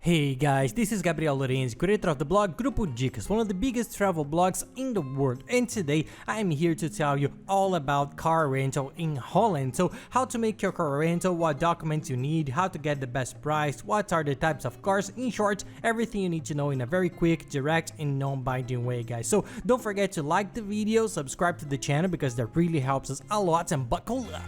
Hey guys, this is Gabriel Lorenz, creator of the blog Grupo Dicas, one of the biggest travel blogs in the world, and today I am here to tell you all about car rental in Holland. So how to make your car rental, what documents you need, how to get the best price, what are the types of cars, in short, everything you need to know in a very quick, direct and non-binding way, guys. So don't forget to like the video, subscribe to the channel because that really helps us a lot, and buckle up.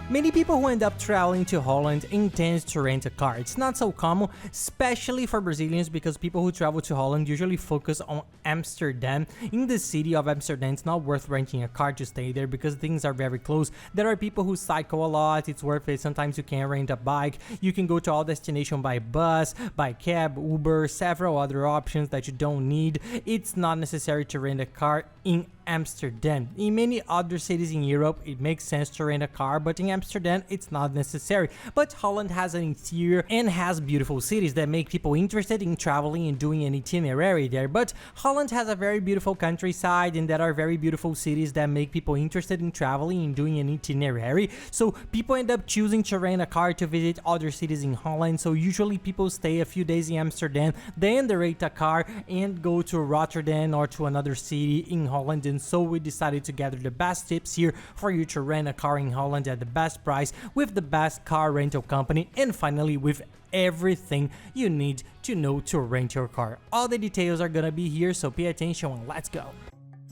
Many people who end up traveling to Holland intend to rent a car. It's not so common, especially for Brazilians, because people who travel to Holland usually focus on Amsterdam. In the city of Amsterdam, it's not worth renting a car to stay there because things are very close. There are people who cycle a lot, it's worth it. Sometimes you can rent a bike, you can go to all destinations by bus, by cab, Uber, several other options that you don't need. It's not necessary to rent a car in Amsterdam. In many other cities in Europe, it makes sense to rent a car, but in Amsterdam, it's not necessary. But Holland has an interior and has beautiful cities that make people interested in traveling and doing an itinerary there. But Holland has a very beautiful countryside, and there are very beautiful cities that make people interested in traveling and doing an itinerary. So people end up choosing to rent a car to visit other cities in Holland. So usually people stay a few days in Amsterdam, then they rent a car and go to Rotterdam or to another city in Holland. And so we decided to gather the best tips here for you to rent a car in Holland at the best price with the best car rental company, and finally with everything you need to know to rent your car. All the details are gonna be here, so pay attention and let's go.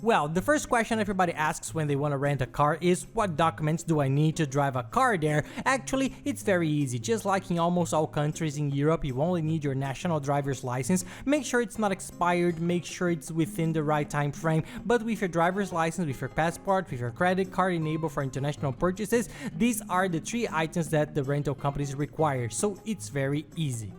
Well, the first question everybody asks when they want to rent a car is, what documents do I need to drive a car there? Actually, it's very easy. Just like in almost all countries in Europe, you only need your national driver's license. Make sure it's not expired, make sure it's within the right time frame. But with your driver's license, with your passport, with your credit card enabled for international purchases, these are the three items that the rental companies require. So it's very easy.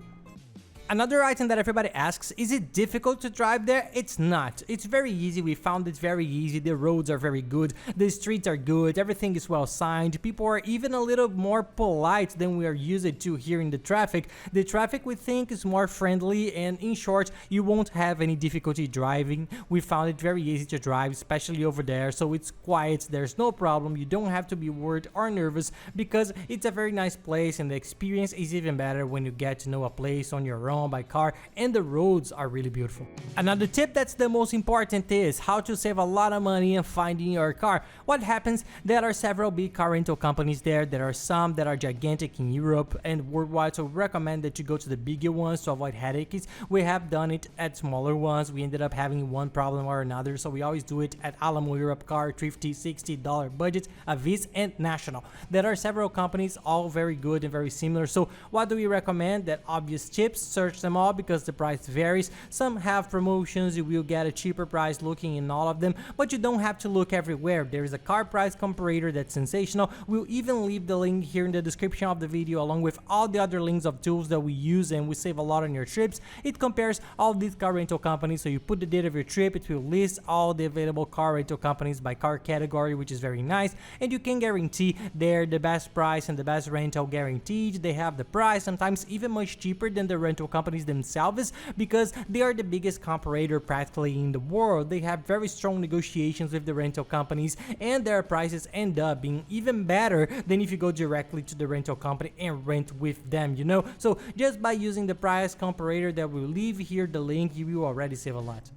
Another item that everybody asks, is it difficult to drive there? It's not. It's very easy. We found it very easy. The roads are very good. The streets are good. Everything is well signed. People are even a little more polite than we are used to here in the traffic. The traffic, we think, is more friendly, and in short, you won't have any difficulty driving. We found it very easy to drive, especially over there. So it's quiet. There's no problem. You don't have to be worried or nervous because it's a very nice place, and the experience is even better when you get to know a place on your own by car, and the roads are really beautiful. Another tip that's the most important is how to save a lot of money in finding your car. What happens, there are several big car rental companies there. There are some that are gigantic in Europe and worldwide, so we recommend that you go to the bigger ones to avoid headaches. We have done it at smaller ones. We ended up having one problem or another, so we always do it at Alamo Europe Car, Thrifty, $60 budget, Avis and National. There are several companies, all very good and very similar. So what do we recommend? That obvious tips, search them all because the price varies. Some have promotions, you will get a cheaper price looking in all of them, but you don't have to look everywhere. There is a car price comparator that's sensational. We'll even leave the link here in the description of the video, along with all the other links of tools that we use, and we save a lot on your trips. It compares all these car rental companies, so you put the date of your trip, it will list all the available car rental companies by car category, which is very nice, and you can guarantee they're the best price and the best rental guaranteed. They have the price, sometimes even much cheaper than the rental companies themselves, because they are the biggest comparator practically in the world. They have very strong negotiations with the rental companies, and their prices end up being even better than if you go directly to the rental company and rent with them, you know. So just by using the price comparator that we'll leave here the link, you will already save a lot.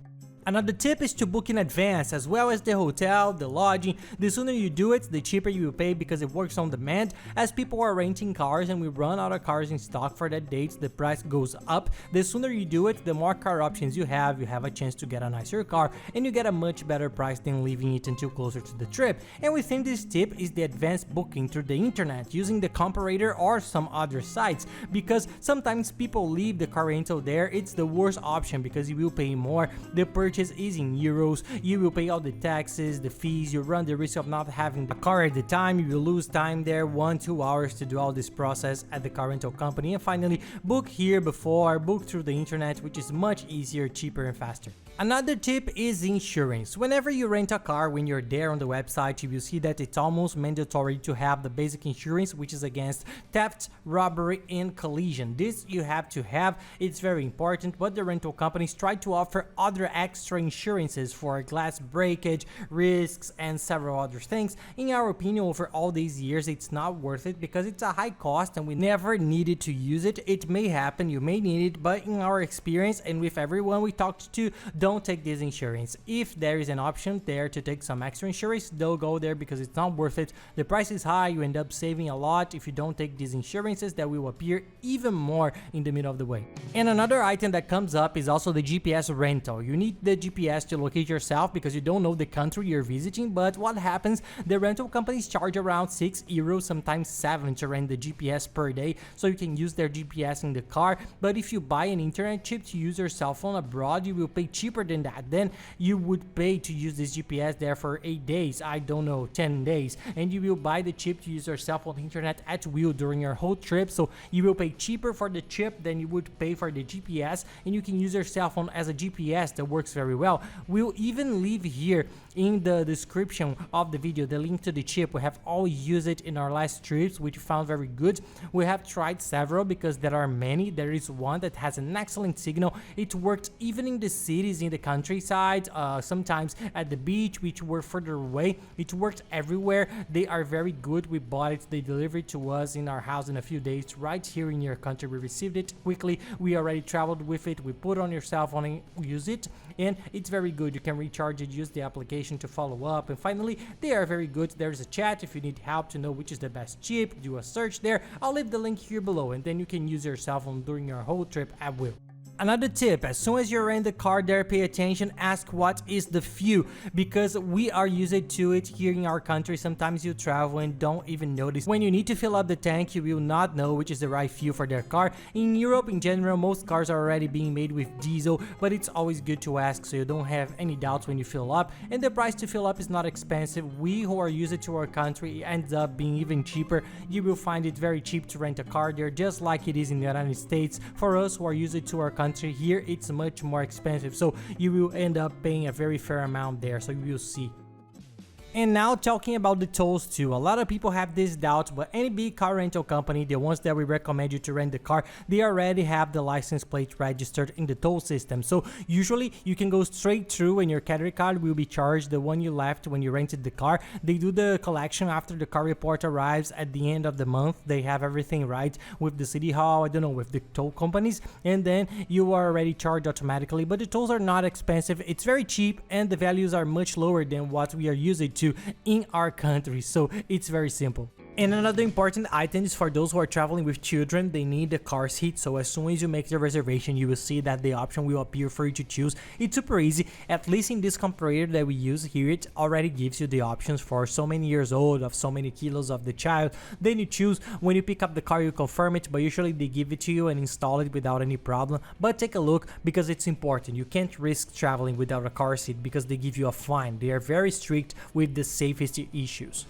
Another tip is to book in advance, as well as the hotel, the lodging. The sooner you do it, the cheaper you will pay because it works on demand. As people are renting cars and we run out of cars in stock for that date, the price goes up. The sooner you do it, the more car options you have a chance to get a nicer car, and you get a much better price than leaving it until closer to the trip. And we think this tip is the advanced booking through the internet, using the comparator or some other sites, because sometimes people leave the car rental there. It's the worst option because you will pay more. The purchase is in euros, you will pay all the taxes, the fees, you run the risk of not having the car at the time, you will lose time there, 1-2 hours to do all this process at the car rental company. And finally, book here before, book through the internet, which is much easier, cheaper and faster. Another tip is insurance. Whenever you rent a car, when you're there on the website, you will see that it's almost mandatory to have the basic insurance, which is against theft, robbery, and collision. This you have to have, it's very important, but the rental companies try to offer other extra insurances for glass breakage, risks, and several other things. In our opinion, over all these years, it's not worth it because it's a high cost and we never needed to use it. It may happen, you may need it, but in our experience and with everyone we talked to, don't take this insurance. If there is an option there to take some extra insurance, don't go there because it's not worth it. The price is high, you end up saving a lot if you don't take these insurances that will appear even more in the middle of the way. And another item that comes up is also the GPS rental. You need the GPS to locate yourself because you don't know the country you're visiting, but what happens, the rental companies charge around €6, sometimes 7 to rent the GPS per day, so you can use their GPS in the car. But if you buy an internet chip to use your cell phone abroad, you will pay cheaper than that. Then you would pay to use this GPS there for 8 days, I don't know, 10 days, and you will buy the chip to use your cell phone internet at will during your whole trip, so you will pay cheaper for the chip than you would pay for the GPS, and you can use your cell phone as a GPS that works very well. We'll even leave here in the description of the video the link to the chip. We have all used it in our last trips, which we found very good. We have tried several because there are many. There is one that has an excellent signal. It worked even in the cities in the countryside, sometimes at the beach, which were further away. It worked everywhere. They are very good. We bought it, they delivered it to us in our house in a few days right here in your country. We received it quickly. We already traveled with it. We put it on your cell phone and use it, and it's very good. You can recharge it, use the application to follow up, and finally they are very good. There's a chat if you need help to know which is the best chip. Do a search there. I'll leave the link here below, and then you can use your cell phone during your whole trip at will. Another tip, as soon as you're in the car there, pay attention, ask what is the fuel, because we are used to it here in our country. Sometimes you travel and don't even notice. When you need to fill up the tank, you will not know which is the right fuel for their car. In Europe in general, most cars are already being made with diesel, but it's always good to ask so you don't have any doubts when you fill up, and the price to fill up is not expensive. We who are used to our country, it ends up being even cheaper. You will find it very cheap to rent a car there, just like it is in the United States. For us who are used to our country, here it's much more expensive, so you will end up paying a very fair amount there, so you will see. And now talking about the tolls too, a lot of people have this doubt, but any big car rental company, the ones that we recommend you to rent the car, they already have the license plate registered in the toll system. So usually you can go straight through and your credit card will be charged the one you left when you rented the car. They do the collection after the car report arrives at the end of the month. They have everything right with the city hall, I don't know, with the toll companies, and then you are already charged automatically. But the tolls are not expensive, it's very cheap, and the values are much lower than what we are used to in our country, so it's very simple. And another important item is for those who are traveling with children, they need the car seat. So as soon as you make the reservation, you will see that the option will appear for you to choose. It's super easy, at least in this comparator that we use here, it already gives you the options for so many years old, of so many kilos of the child. Then you choose. When you pick up the car, you confirm it, but usually they give it to you and install it without any problem. But take a look because it's important. You can't risk traveling without a car seat because they give you a fine. They are very strict with the safety issues.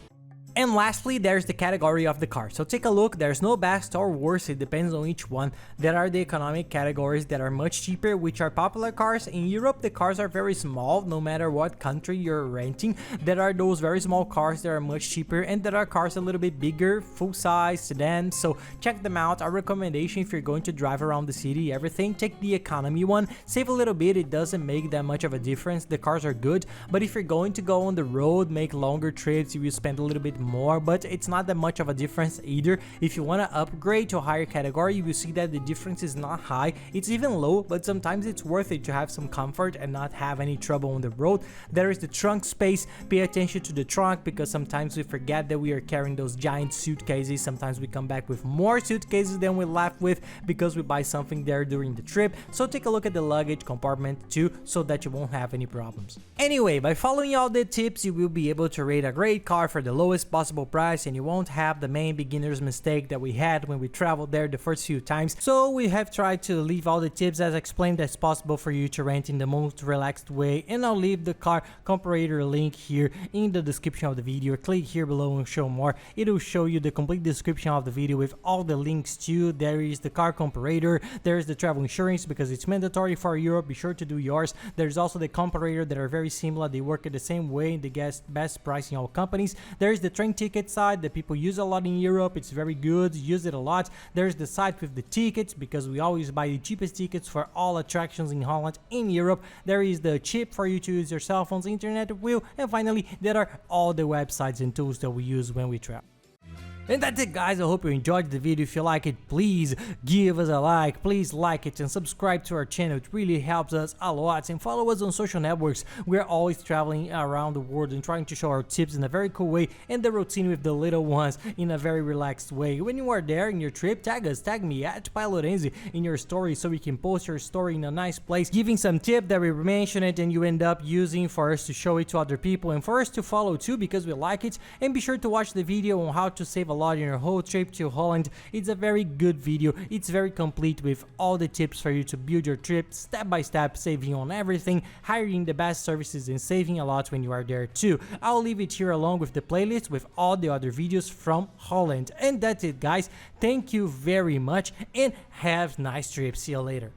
And lastly, there's the category of the car. So take a look, there's no best or worst, it depends on each one. There are the economic categories that are much cheaper, which are popular cars. In Europe, the cars are very small, no matter what country you're renting. There are those very small cars that are much cheaper, and there are cars a little bit bigger, full-size, sedan, so check them out. Our recommendation if you're going to drive around the city, everything, take the economy one. Save a little bit, it doesn't make that much of a difference, the cars are good, but if you're going to go on the road, make longer trips, you will spend a little bit more, but it's not that much of a difference either. If you want to upgrade to a higher category, you will see that the difference is not high, it's even low, but sometimes it's worth it to have some comfort and not have any trouble on the road. There is the trunk space. Pay attention to the trunk because sometimes we forget that we are carrying those giant suitcases. Sometimes we come back with more suitcases than we left with because we buy something there during the trip. So take a look at the luggage compartment too, so that you won't have any problems. Anyway, by following all the tips, you will be able to rate a great car for the lowest possible price, and you won't have the main beginner's mistake that we had when we traveled there the first few times. So we have tried to leave all the tips as explained as possible for you to rent in the most relaxed way, and I'll leave the car comparator link here in the description of the video. Click here below and show more. It will show you the complete description of the video with all the links too. There is the car comparator, there is the travel insurance because it's mandatory for Europe, be sure to do yours. There's also the comparator that are very similar, they work at the same way, they get best price in all companies. There's the train ticket side that people use a lot in Europe, it's very good, use it a lot. There's the site with the tickets because we always buy the cheapest tickets for all attractions in Holland in Europe. There is the chip for you to use your cell phone's internet wheel, and finally there are all the websites and tools that we use when we travel. And that's it, guys. I hope you enjoyed the video. If you like it, please give us a like, please like it and subscribe to our channel. It really helps us a lot, and follow us on social networks. We're always traveling around the world and trying to show our tips in a very cool way and the routine with the little ones in a very relaxed way. When you are there in your trip, tag us, tag me at Lorenzi in your story so we can post your story in a nice place, giving some tip that we mention it and you end up using for us to show it to other people and for us to follow too because we like it. And be sure to watch the video on how to save a lot in your whole trip to Holland. It's a very good video, it's very complete with all the tips for you to build your trip step by step, saving on everything, hiring the best services and saving a lot when you are there too. I'll leave it here along with the playlist with all the other videos from Holland. And that's it, guys. Thank you very much and have a nice trip. See you later.